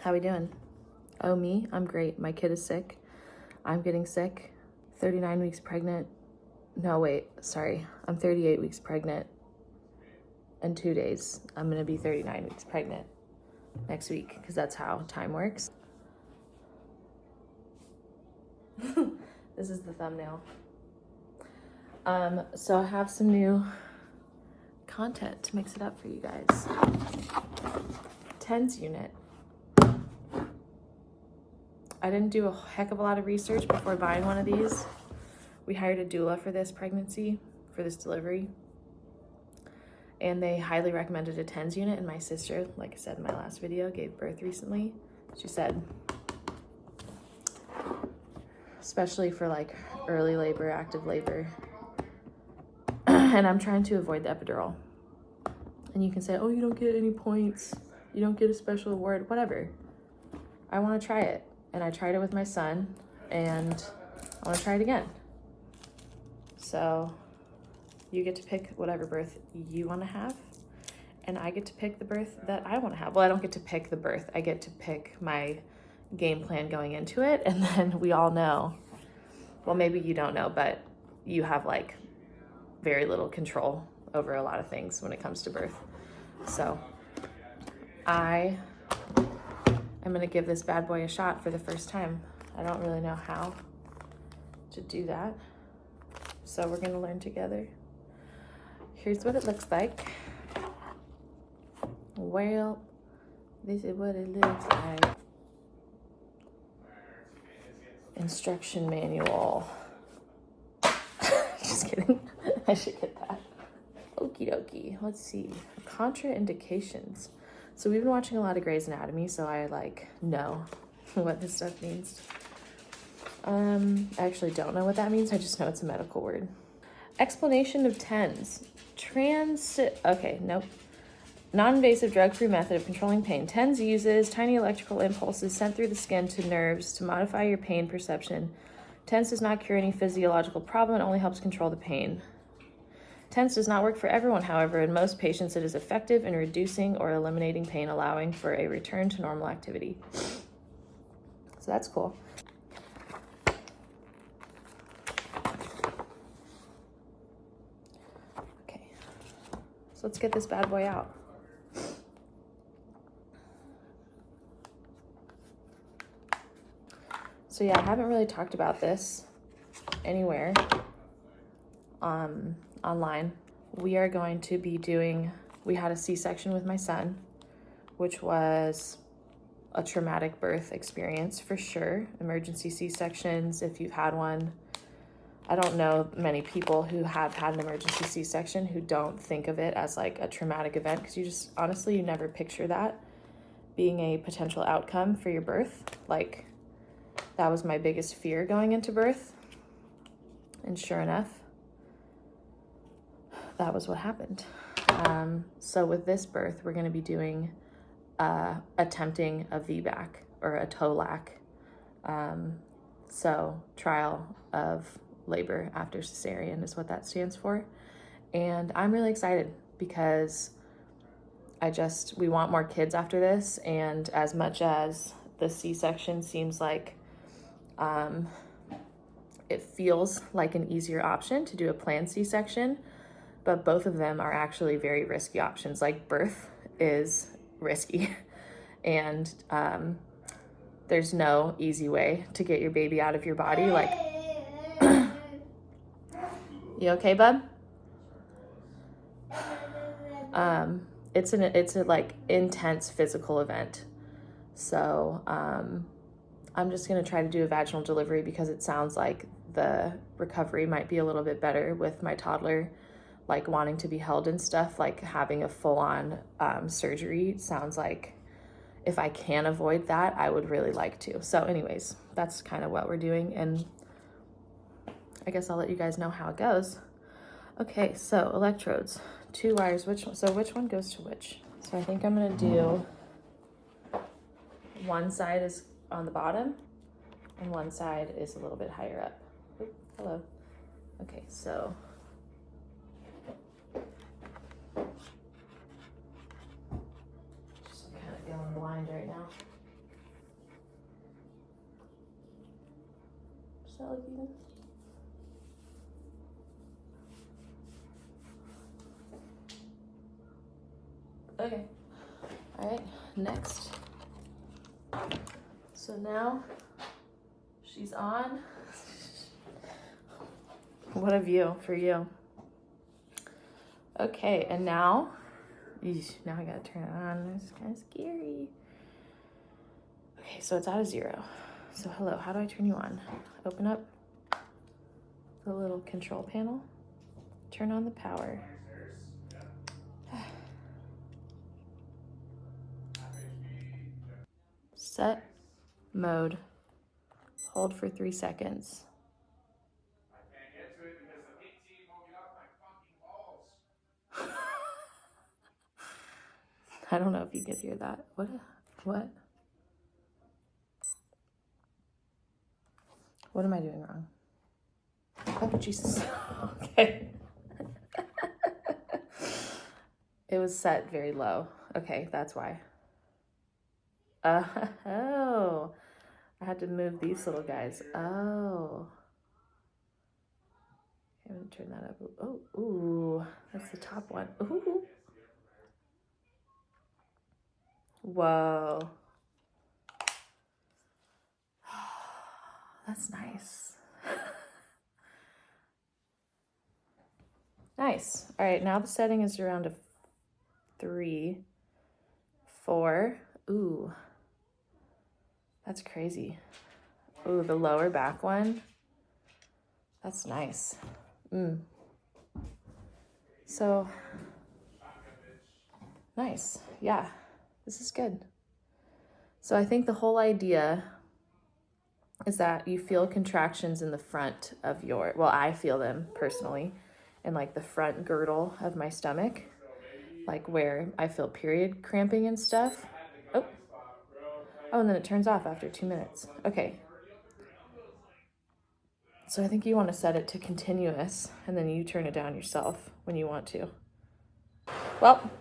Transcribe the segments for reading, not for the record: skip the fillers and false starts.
How we doing? Oh, me? I'm great. My kid is sick. I'm getting sick. 39 weeks pregnant. No, wait, sorry. I'm 38 weeks pregnant. In 2 days, I'm gonna be 39 weeks pregnant next week, because that's how time works. This is the thumbnail. So I have some new content to mix it up for you guys. TENS unit. I didn't do a heck of a lot of research before buying one of these. We hired a doula for this pregnancy, for this delivery. And they highly recommended a TENS unit, and my sister, like I said in my last video, gave birth recently. She said, especially for like early labor, active labor, and I'm trying to avoid the epidural. And you can say, oh, you don't get any points, you don't get a special award, whatever. I want to try it, and I tried it with my son, and I want to try it again. So you get to pick whatever birth you want to have, and I get to pick the birth that I want to have. Well, I don't get to pick the birth. I get to pick my game plan going into it, and then we all know, well, maybe you don't know, but you have like very little control over a lot of things when it comes to birth. So I am going to give this bad boy a shot for the first time. I don't really know how to do that, so we're going to learn together. Here's what it looks like. Well, this is what it looks like. Instruction manual. Just kidding. I should get that. Okie dokie. Let's see. Contraindications. So we've been watching a lot of Grey's Anatomy, so I like know what this stuff means. I actually don't know what that means. I just know it's a medical word. Explanation of TENS. Okay, nope. Non-invasive drug-free method of controlling pain. TENS uses tiny electrical impulses sent through the skin to nerves to modify your pain perception. TENS does not cure any physiological problem, it only helps control the pain. TENS does not work for everyone, however. In most patients, it is effective in reducing or eliminating pain, allowing for a return to normal activity. So that's cool. Okay, so let's get this bad boy out. So yeah, I haven't really talked about this anywhere online. We are going to be we had a C-section with my son, which was a traumatic birth experience for sure. Emergency C-sections, if you've had one. I don't know many people who have had an emergency C-section who don't think of it as like a traumatic event, because you never picture that being a potential outcome for your birth. Like, that was my biggest fear going into birth. And sure enough, that was what happened. So with this birth, we're going to be doing attempting a VBAC or a TOLAC. So trial of labor after cesarean is what that stands for. And I'm really excited because we want more kids after this. And as much as the C-section seems like it feels like an easier option to do a planned C-section, but both of them are actually very risky options. Like, birth is risky, and there's no easy way to get your baby out of your body. Like, you okay, bub? It's a like intense physical event. So I'm just gonna try to do a vaginal delivery because it sounds like the recovery might be a little bit better with my toddler, like wanting to be held and stuff. Like, having a full-on surgery sounds like, if I can avoid that, I would really like to. So anyways, that's kind of what we're doing, and I guess I'll let you guys know how it goes. Okay, so electrodes, 2 wires. Which one goes to which? So I think I'm gonna do one side is on the bottom and one side is a little bit higher up. Oop, hello. Okay, so just kind of feeling blind right now. that look even? Okay. All right, next. So now she's on. What a view for you. Okay, and now, now I gotta turn it on. It's kind of scary. Okay, so it's at a 0. So hello, how do I turn you on? Open up the little control panel. Turn on the power. Set mode. Hold for 3 seconds. I can't get to it because the PT won't get off my fucking balls. I don't know if you could hear that. What? What am I doing wrong? Oh, Jesus. Okay. It was set very low. Okay, that's why. Oh. I had to move these little guys. Oh. I'm gonna turn that up. Oh, ooh. That's the top one. Ooh. Whoa. That's nice. Nice. All right, now the setting is around a 3, 4. Ooh. That's crazy. Ooh, the lower back one. That's nice. So, nice. Yeah, this is good. So I think the whole idea is that you feel contractions in the front of your, well, I feel them personally in like the front girdle of my stomach, like where I feel period cramping and stuff. Oh, and then it turns off after 2 minutes. Okay. So I think you want to set it to continuous and then you turn it down yourself when you want to. Well,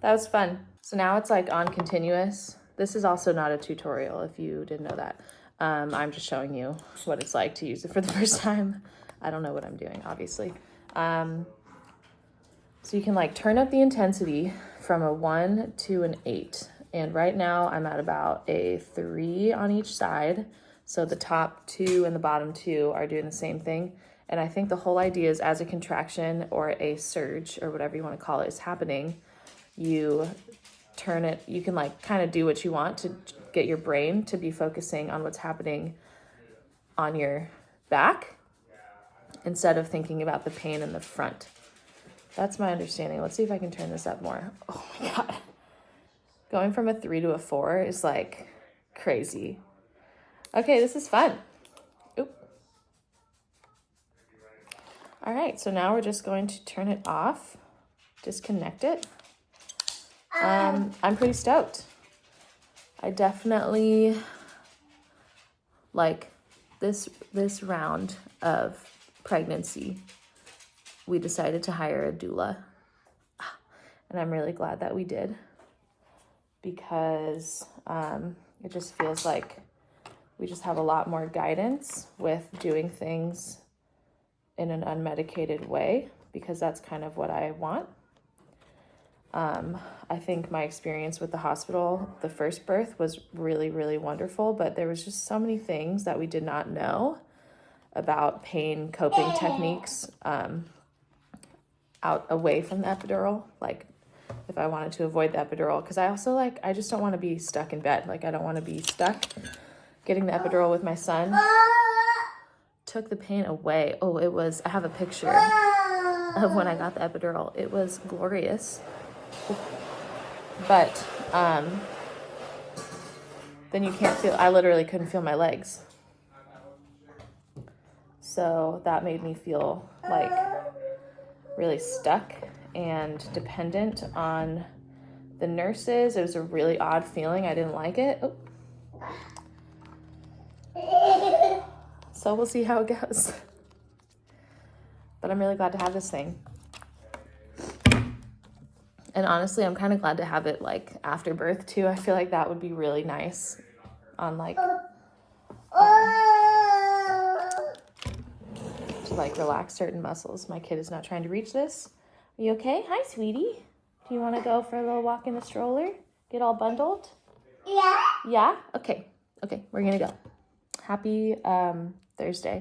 that was fun. So now it's like on continuous. This is also not a tutorial if you didn't know that. I'm just showing you what it's like to use it for the first time. I don't know what I'm doing, obviously. So you can like turn up the intensity from a 1 to an 8. And right now I'm at about a 3 on each side. So the top 2 and the bottom 2 are doing the same thing. And I think the whole idea is as a contraction or a surge or whatever you want to call it is happening, you turn it, you can like kind of do what you want to get your brain to be focusing on what's happening on your back instead of thinking about the pain in the front. That's my understanding. Let's see if I can turn this up more. Oh my God. Going from a 3 to a 4 is like crazy. Okay, this is fun. Oop. All right, so now we're just going to turn it off, disconnect it. I'm pretty stoked. I definitely like this round of pregnancy. We decided to hire a doula, and I'm really glad that we did because it just feels like we just have a lot more guidance with doing things in an unmedicated way because that's kind of what I want. I think my experience with the hospital, the first birth was really, really wonderful, but there was just so many things that we did not know about pain coping techniques out away from the epidural. Like if I wanted to avoid the epidural, because I also I just don't want to be stuck in bed. Like I don't want to be stuck. Getting the epidural with my son took the pain away. Oh, I have a picture of when I got the epidural. It was glorious. But then you can't feel, I literally couldn't feel my legs. So that made me feel like really stuck and dependent on the nurses. It was a really odd feeling. I didn't like it. Oh. So we'll see how it goes. But I'm really glad to have this thing. And honestly, I'm kind of glad to have it like after birth too. I feel like that would be really nice on like like relax certain muscles. My kid is not trying to reach this. Are you okay? Hi, sweetie. Do you want to go for a little walk in the stroller? Get all bundled? Yeah. Yeah? Okay. Okay, we're going to go. Happy Thursday.